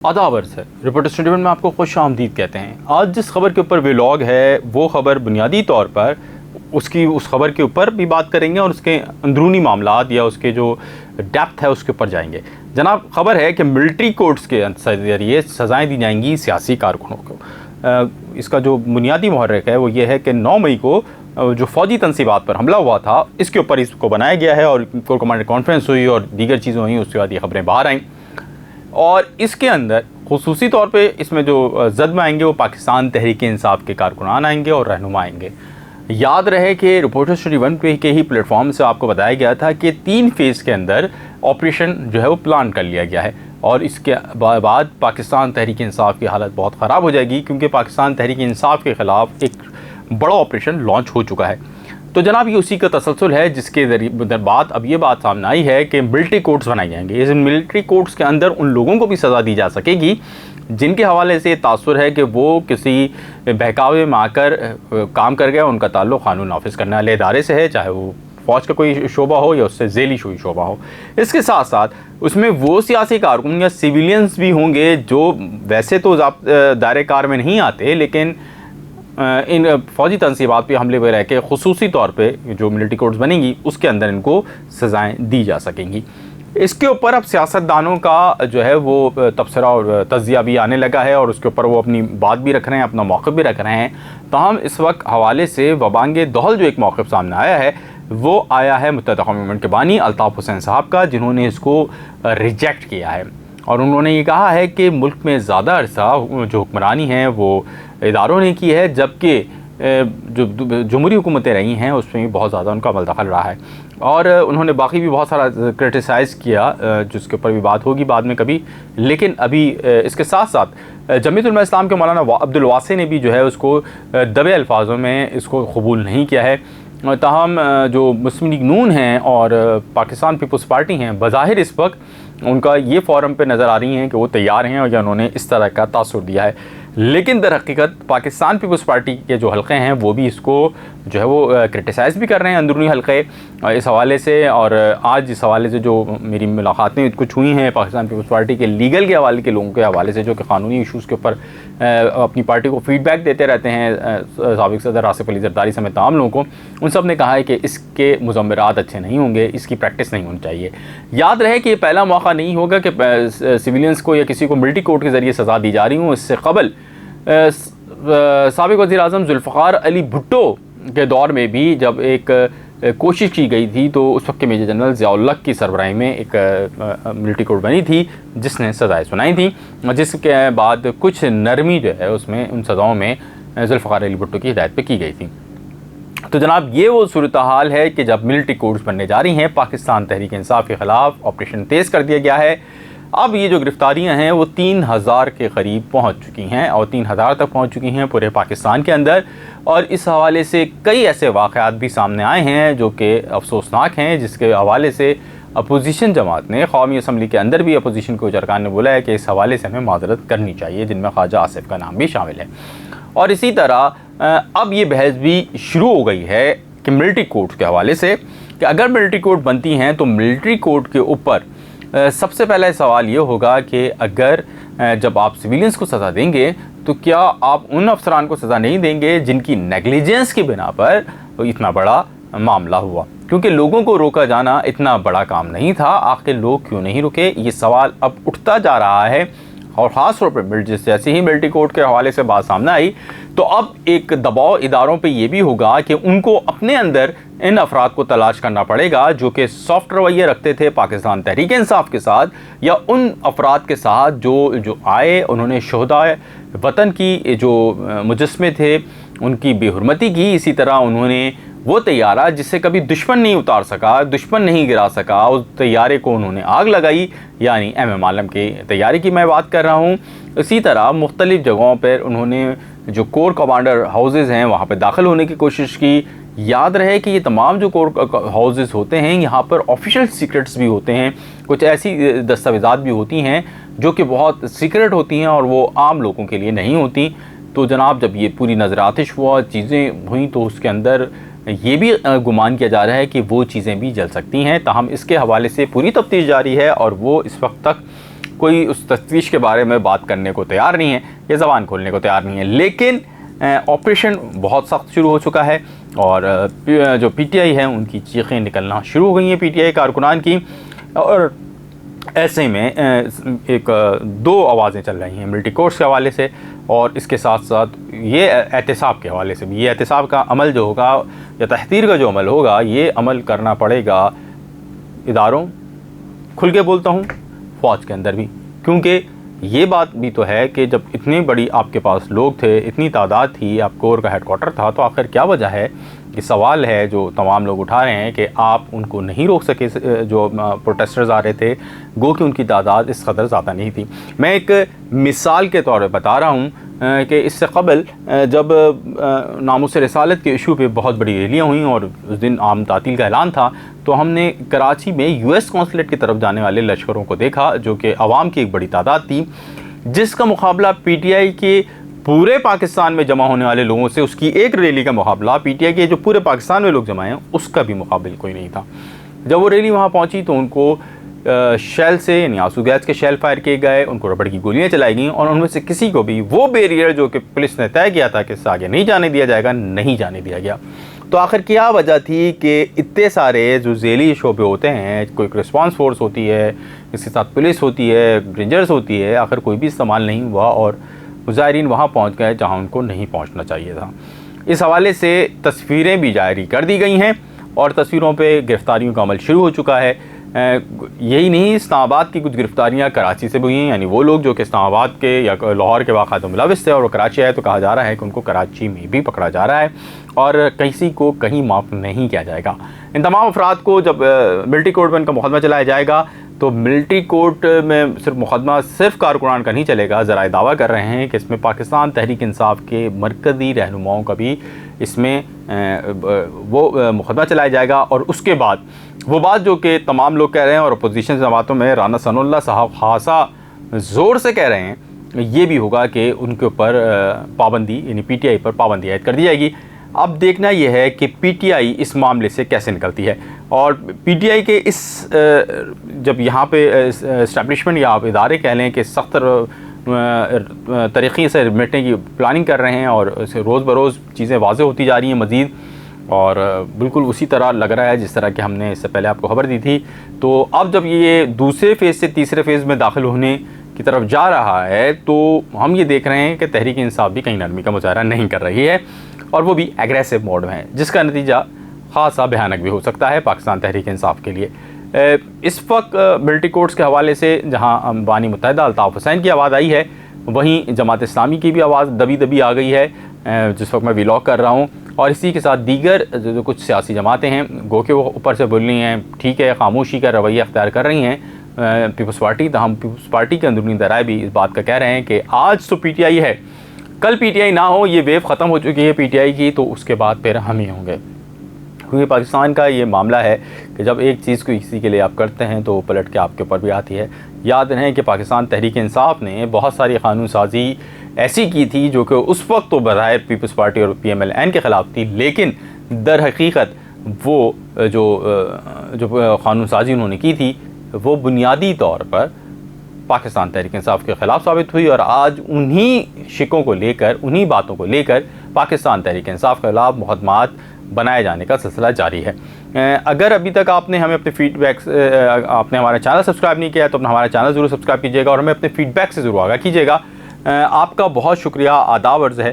आदाब है रिपोर्टर्स 21 में आपको खुश आमदीद कहते हैं। आज जिस खबर के ऊपर व्लॉग है वो ख़बर बुनियादी तौर पर उस खबर के ऊपर भी बात करेंगे और उसके अंदरूनी मामलात या उसके जो डेप्थ है उसके ऊपर जाएंगे। जनाब, खबर है कि मिलिट्री कोर्ट्स के ज़रिए सज़ाएँ दी जाएंगी सियासी कारकुनों को। इसका जो बुनियादी मुहर्रिक है वो ये है कि 9 मई को जो फ़ौजी तनसीबात पर हमला हुआ था इसके ऊपर इसको बनाया गया है और कोर कमांडर कॉन्फ्रेंस हुई और दीगर चीज़ें हुई, उसके बाद ये खबरें बाहर आईं। और इसके अंदर खुसूसी तौर पे इसमें जो जद में आएंगे वो पाकिस्तान तहरीक इंसाफ के कारकुनान आएंगे और रहनुमा आएंगे। याद रहे कि रिपोर्टर्स 21 के ही प्लेटफॉर्म से आपको बताया गया था कि 3 फेज़ के अंदर ऑपरेशन जो है वो प्लान कर लिया गया है और इसके बाद पाकिस्तान तहरीक इंसाफ की हालत बहुत ख़राब हो जाएगी, क्योंकि पाकिस्तान तहरीक इंसाफ के ख़िलाफ़ एक बड़ा ऑपरेशन लॉन्च हो चुका है। तो जनाब, ये उसी का तसलसल है जिसके ज़रिए बाद अब ये बात सामने आई है कि मिलिट्री कोर्ट्स बनाए जाएंगे। इस मिलिट्री कोर्ट्स के अंदर उन लोगों को भी सज़ा दी जा सकेगी जिनके हवाले से तासुर है कि वो किसी बहकावे में आकर काम कर गया, उनका ताल्लुक़ कानून नाफिज करने वाले इदारे से है, चाहे वो फ़ौज का कोई शोबा हो या उससे ज़ेली शोबा हो। इसके साथ साथ उसमें वो सियासी कारकुन या सिविलियंस भी होंगे जो वैसे तो दायरे कार में नहीं आते, लेकिन इन फ़ौजी तनसीबात पे हमले में रह के खुसूसी तौर पे जो मिलिट्री कोर्ट्स बनेंगी उसके अंदर इनको सज़ाएँ दी जा सकेंगी। इसके ऊपर अब सियासतदानों का जो है वो तबसरा और तज़िया भी आने लगा है और उसके ऊपर वो अपनी बात भी रख रहे हैं, अपना मौक़िफ़ भी रख रहे हैं। ताहम इस वक्त हवाले से वबांगे दोहल जो एक मौक़िफ़ सामने आया है वो आया है मुत्तहिदा कौमी मूवमेंट के बानी अल्ताफ़ हुसैन साहब का, जिन्होंने इसको रिजेक्ट किया है और उन्होंने ये कहा है कि मुल्क में ज़्यादा अरसा जो हुक्मरानी है वो इदारों ने की है, जबकि जो जमहूरी हुकूमतें रही हैं उसमें भी बहुत ज़्यादा उनका अमल दखल रहा है। और उन्होंने बाकी भी बहुत सारा क्रिटिसाइज़ किया जिसके ऊपर भी बात होगी बाद में कभी। लेकिन अभी इसके साथ साथ जमीयत उलमा इस्लाम के मौलाना अब्दुल वासी ने भी जो है उसको दबे अल्फाजों में इसको कबूल नहीं किया है। ताहम जो मुस्लिम लीग नून हैं और पाकिस्तान पीपल्स पार्टी हैं, बज़ाहिर इस वक्त उनका ये फोरम पे नज़र आ रही हैं कि वो तैयार हैं और या उन्होंने इस तरह का तासुर दिया है, लेकिन दर हकीकत पाकिस्तान पीपल्स पार्टी के जो हल्के हैं वो भी इसको जो है वो क्रिटिसाइज़ भी कर रहे हैं, अंदरूनी हल्के इस हवाले से। और आज इस हवाले से जो मेरी मुलाकातें कुछ हुई हैं पाकिस्तान पीपल्स पार्टी के लीगल के हवाले के लोगों के हवाले से, जो कि क़ानूनी इशूज़ के ऊपर अपनी पार्टी को फ़ीडबैक देते रहते हैं, साबिक़ सदर आसिफ अली ज़रदारी समेत तमाम लोगों को, उन सब ने कहा है कि इसके मुज़म्मरात अच्छे नहीं होंगे, इसकी प्रैक्टिस नहीं होनी चाहिए। याद रहे कि ये पहला मौका नहीं होगा कि सिविलियंस को या किसी को मिलिट्री कोर्ट के ज़रिए सज़ा दी जा रही हूँ। इससे कबल साबिक़ वज़ीर आज़म ज़ुल्फ़िकार अली भुट्टो के दौर में भी जब एक कोशिश की गई थी तो उस वक्त के मेजर जनरल ज़ियाउल हक़ की सरबराही में एक मिलिट्री कोर्ट बनी थी जिसने सज़ाएँ सुनाई थी, जिसके बाद कुछ नरमी जो है उसमें उन सज़ाओं में ज़ुल्फ़िकार अली भुट्टो की हिदायत पे की गई थी। तो जनाब, ये वो सूरत हाल है कि जब मिलिट्री कोर्ट्स बनने जा रही हैं, पाकिस्तान तहरीक इंसाफ के ख़िलाफ़ ऑपरेशन तेज़ कर दिया गया है। अब ये जो गिरफ़्तारियाँ हैं वो 3000 के करीब पहुँच चुकी हैं और 3000 तक पहुँच चुकी हैं पूरे पाकिस्तान के अंदर। और इस हवाले से कई ऐसे वाक़यात भी सामने आए हैं जो कि अफसोसनाक हैं, जिसके हवाले से अपोजिशन जमात ने कौमी असम्बली के अंदर भी अपोजिशन के अरकान ने बोला है कि इस हवाले से हमें माज़रत करनी चाहिए, जिनमें ख्वाजा आसिफ का नाम भी शामिल है। और इसी तरह अब ये बहस भी शुरू हो गई है कि मिलिट्री कोर्ट के हवाले से कि अगर मिलिट्री कोर्ट बनती हैं तो मिलिट्री कोर्ट के ऊपर सबसे पहला सवाल ये होगा कि अगर जब आप सिविलियंस को सज़ा देंगे तो क्या आप उन अफसरान को सज़ा नहीं देंगे जिनकी नेगलिजेंस की बिना पर इतना बड़ा मामला हुआ, क्योंकि लोगों को रोका जाना इतना बड़ा काम नहीं था। आखिर लोग क्यों नहीं रुके, ये सवाल अब उठता जा रहा है। और ख़ास तौर पर जैसे ही मिलिट्री कोर्ट के हवाले से बात सामने आई तो अब एक दबाव इदारों पे ये भी होगा कि उनको अपने अंदर इन अफराद को तलाश करना पड़ेगा जो कि सॉफ्ट रवैये रखते थे पाकिस्तान तहरीक इंसाफ के साथ, या उन अफराद के साथ जो आए, उन्होंने शोहदाए वतन की जो मुजस्मे थे उनकी बेहुरमती की। इसी तरह उन्होंने वो तैयारा जिससे कभी दुश्मन नहीं उतार सका, दुश्मन नहीं गिरा सका, उस तैयारे को उन्होंने आग लगाई, यानी MM आलम की तैयारी की मैं बात कर रहा हूँ। इसी तरह मुख्तलिफ़ जगहों पर उन्होंने जो कोर कमांडर हाउसेज़ हैं वहाँ पर दाखिल होने की कोशिश की। याद रहे कि ये तमाम जो कोर हाउसेज़ होते हैं यहाँ पर ऑफिशियल सीक्रेट्स भी होते हैं, कुछ ऐसी दस्तावेज़ात भी होती हैं जो कि बहुत सीक्रेट होती हैं और वो आम लोगों के लिए नहीं होती। तो जनाब, जब ये पूरी नज़र आतिश हुआ, चीज़ें हुई, तो उसके अंदर ये भी गुमान किया जा रहा है कि वो चीज़ें भी जल सकती हैं। ताहम इसके हवाले से पूरी तफ्तीश जारी है और वो इस वक्त तक कोई उस तफ्तीश के बारे में बात करने को तैयार नहीं है या ज़बान खोलने को तैयार नहीं है। लेकिन ऑपरेशन बहुत सख्त शुरू हो चुका है और जो पीटीआई है उनकी चीखें निकलना शुरू हो गई हैं पीटीआई कारकुनान की। और ऐसे में एक दो आवाज़ें चल रही हैं मिलिट्री कोर्ट्स के हवाले से और इसके साथ साथ ये एहतिसाब के हवाले से भी। ये एहतिसाब का अमल जो होगा या तहतीर का जो अमल होगा, ये अमल करना पड़ेगा इदारों, खुल के बोलता हूँ, फ़ौज के अंदर भी। क्योंकि ये बात भी तो है कि जब इतनी बड़ी आपके पास लोग थे, इतनी तादाद थी, आप कोर का हेडक्वार्टर था, तो आखिर क्या वजह है? ये सवाल है जो तमाम लोग उठा रहे हैं कि आप उनको नहीं रोक सके। जो प्रोटेस्टर्स आ रहे थे, गो कि उनकी तादाद इस कदर ज़्यादा नहीं थी। मैं एक मिसाल के तौर पर बता रहा हूँ कि इससे कबल जब नामुस रिसालत के इशू पे बहुत बड़ी रैलियाँ हुई और उस दिन आम तातील का ऐलान था, तो हमने कराची में यूएस कौंसलेट की तरफ जाने वाले लश्करों को देखा जो कि अवाम की एक बड़ी तादाद थी, जिसका मुकाबला पीटीआई के पूरे पाकिस्तान में जमा होने वाले लोगों से, उसकी एक रैली का मुकाबला पीटीआई के जो पूरे पाकिस्तान में लोग जमा हैं उसका भी मुकाबिल कोई नहीं था। जब वो रैली वहाँ पहुँची तो उनको शेल से, यानी आंसू गैस के शेल फायर किए गए, उनको रबड़ की गोलियां चलाई गईं और उनमें से किसी को भी वो बैरियर जो कि पुलिस ने तय किया था कि इससे आगे नहीं जाने दिया जाएगा, नहीं जाने दिया गया। तो आखिर क्या वजह थी कि इतने सारे जो झेली शोबे होते हैं, कोई रिस्पांस फोर्स होती है, इसके साथ पुलिस होती है, रेंजर्स होती है, आखिर कोई भी इस्तेमाल नहीं हुआ और मुजाहिरीन वहाँ पहुँच गए जहाँ उनको नहीं पहुँचना चाहिए था। इस हवाले से तस्वीरें भी जारी कर दी गई हैं और तस्वीरों पर गिरफ्तारियों का अमल शुरू हो चुका है। यही नहीं, इस्लामाबाद की कुछ गिरफ्तारियां कराची से भी हुई हैं, यानी वो लोग जो कि इस्लामाबाद के या लाहौर के वाक़ात में मुलविस थे और वो कराची आए, तो कहा जा रहा है कि उनको कराची में भी पकड़ा जा रहा है और किसी को कहीं माफ़ नहीं किया जाएगा। इन तमाम अफराद को जब मिलिट्री कोर्ट में इनका मुकदमा चलाया जाएगा तो मिलिट्री कोर्ट में सिर्फ मुकदमा सिर्फ कारकुनान का नहीं चलेगा। ज़राए दावा कर रहे हैं कि इसमें पाकिस्तान तहरीक इंसाफ के मरकज़ी रहनुमाओं का भी इसमें वो मुकदमा चलाया जाएगा। और उसके बाद वो बात जो कि तमाम लोग कह रहे हैं और अपोजिशन जमातों में राना सनाउल्लाह साहब खासा ज़ोर से कह रहे हैं, ये भी होगा कि उनके ऊपर पाबंदी, यानी पीटीआई पर पाबंदी आयद कर दी जाएगी। अब देखना यह है कि पीटीआई इस मामले से कैसे निकलती है और पीटीआई के इस जब यहाँ पे इस्टेब्लिशमेंट या आप इदारे कह लें कि सख्त तरीक़े से निपटने की प्लानिंग कर रहे हैं और रोज़ बरोज़ चीज़ें वाज़ेह होती जा रही हैं मज़ीद, और बिल्कुल उसी तरह लग रहा है जिस तरह कि हमने इससे पहले आपको खबर दी थी। तो अब जब ये दूसरे फेज़ से तीसरे फेज़ में दाखिल होने की तरफ जा रहा है तो हम ये देख रहे हैं कि तहरीक इंसाफ भी कहीं नरमी का मुजाहरा नहीं कर रही है और वो भी एग्रेसिव मोड में है, जिसका नतीजा ख़ासा भयानक भी हो सकता है पाकिस्तान तहरीक इंसाफ के लिए। इस वक्त मिलिट्री कोर्ट्स के हवाले से जहाँ बानी मुत्तहिदा अल्ताफ़ हुसैन की आवाज़ आई है, वहीं जमात इस्लामी की भी आवाज़ दबी दबी आ गई है जिस वक्त मैं व्लॉग कर रहा हूँ। और इसी के साथ दीगर जो कुछ सियासी जमातें हैं, गो के वो ऊपर से बोल रही हैं, ठीक है, खामोशी का रवैया अख्तियार कर रही हैं पीपल्स पार्टी, तहम पीपल्स पार्टी के अंदरूनी दराए भी इस बात का कह रहे हैं कि आज तो पीटीआई है, कल पीटीआई ना हो, ये वेव ख़त्म हो चुकी है पीटीआई की, तो उसके बाद फिर हम ही होंगे। क्योंकि पाकिस्तान का ये मामला है कि जब एक चीज़ को किसी के लिए आप करते हैं तो पलट के आपके ऊपर भी आती है। याद रहे कि पाकिस्तान तहरीक इंसाफ ने बहुत सारी कानून साजी ऐसी की थी जो कि उस वक्त तो बज़ाहिर पीपल्स पार्टी और PMLN के ख़िलाफ़ थी, लेकिन दर हकीकत वो जो कानून साजी उन्होंने की थी वो बुनियादी तौर पर पाकिस्तान तहरीक इंसाफ के ख़िलाफ़ साबित हुई। और आज उन्हीं शिकों को लेकर, उन्हीं बातों को लेकर पाकिस्तान तहरीक इंसाफ के ख़िलाफ़ मुकदमात बनाए जाने का सिलसिला जारी है। अगर अभी तक आपने हमें अपने फीडबैक्स, आपने हमारा चैनल सब्सक्राइब नहीं किया है तो अपना हमारा चैनल ज़रूर सब्सक्राइब कीजिएगा और हमें अपने फीडबैक से ज़रूर आगाह कीजिएगा। आपका बहुत शुक्रिया, आदाब अर्ज़ है।